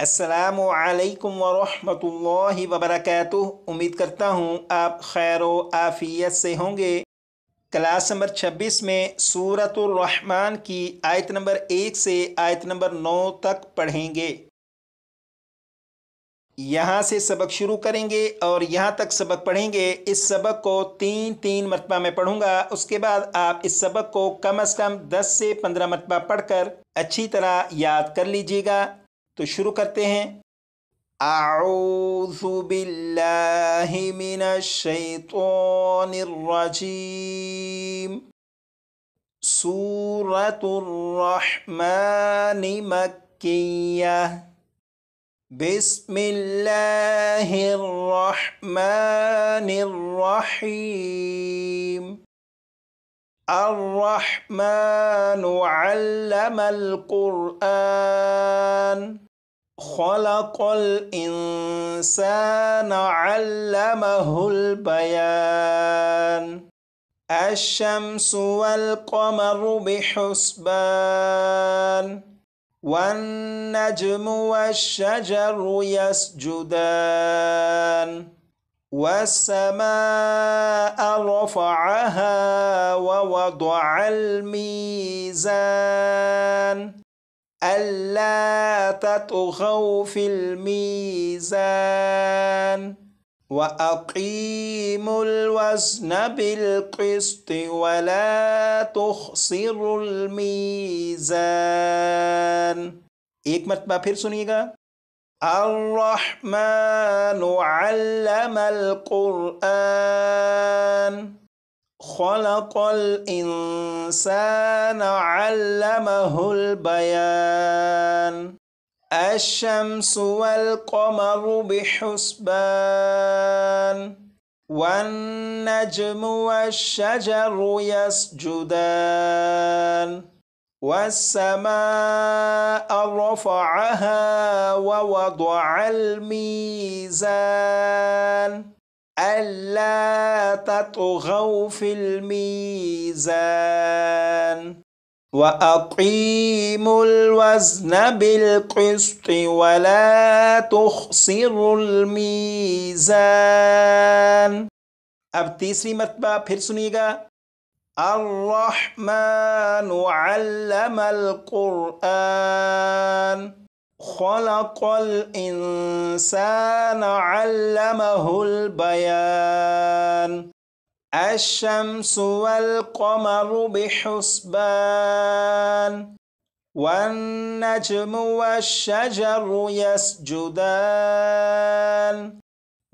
अस्सलामु अलैकुम वरहमतुल्लाहि वबरकातुह। उम्मीद करता हूँ आप खैर व आफ़ियत से होंगे। क्लास नंबर 26 में सूरतुर रहमान की आयत नंबर 1 से आयत नंबर 9 तक पढ़ेंगे। यहाँ से सबक शुरू करेंगे और यहाँ तक सबक पढ़ेंगे। इस सबक को तीन तीन मरतबा मैं पढ़ूँगा। उसके बाद आप इस सबक को कम से कम 10 से 15 मरतबा पढ़कर अच्छी तरह याद कर लीजिएगा। तो शुरू करते हैं। अऊज़ु बिल्लाहि मिनश शैतानिर रजीम। सूरतुर रहमानि मक्किय्यह। बिस्मिल्लाहिर रहमानिर रहीम। अर्रहमानु अल्लमल क़ुरआन। खलक़ल इंसान अल्लमहुल बयान। अश्शम्सु वल क़मरु बिहुस्बान। वन्नज्मु वश्शजरु यस्जुदान। वस्समाअ रफ़अहा ववदअल मीज़ान। अल्ला ततग़ौ फ़िल मीज़ान। वअक़ीमुल वज़्न बिल क़िस्ति वला तुख़्सिरुल मीज़ान। एक मरतबा फिर सुनिएगा। अर्रहमानु अल्लमल क़ुरआन। खलक़ल इंसान अल्लमहुल बयान। अश्शम्सु वल क़मरु बिहुस्बान। वन्नज्मु वश्शजरु यस्जुदान। वस्समाअ रफ़अहा ववदअल मीज़ान। अल्ला ततग़ौ फ़िल मीज़ान। वअक़ीमुल वज़्न बिल क़िस्ति वला तुख़्सिरुल मीज़ान। अब तीसरी मरतबा फिर सुनिएगा। अर्रहमानु अल्लमल क़ुरआन। खलक़ल इंसान अल्लमहुल बयान। अश्शम्सु वल क़मरु बिहुस्बान। वन्नज्मु वश्शजरु यस्जुदान।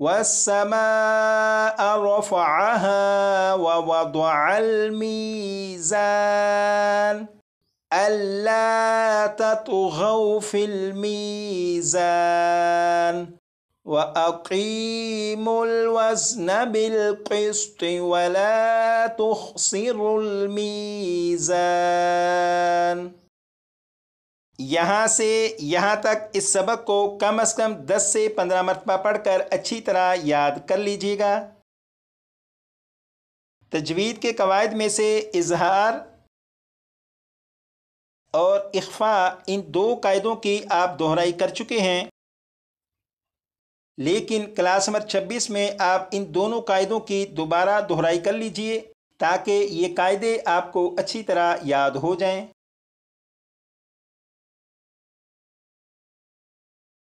वस्समाअ रफ़अहा ववदअल मीज़ान। अल्ला ततग़ौ फ़िल मीज़ान। वअक़ीमुल वज़्न बिल क़िस्ति वला तुख़्सिरुल मीज़ान। यहाँ से यहाँ तक इस सबक को कम से कम 10 से 15 मरतबा पढ़कर अच्छी तरह याद कर लीजिएगा। तजवीद के कवायद में से इज़हार और इख्फ़ा, इन दो कायदों की आप दोहराई कर चुके हैं, लेकिन क्लास नंबर 26 में आप इन दोनों कायदों की दोबारा दोहराई कर लीजिए ताकि ये कायदे आपको अच्छी तरह याद हो जाएं।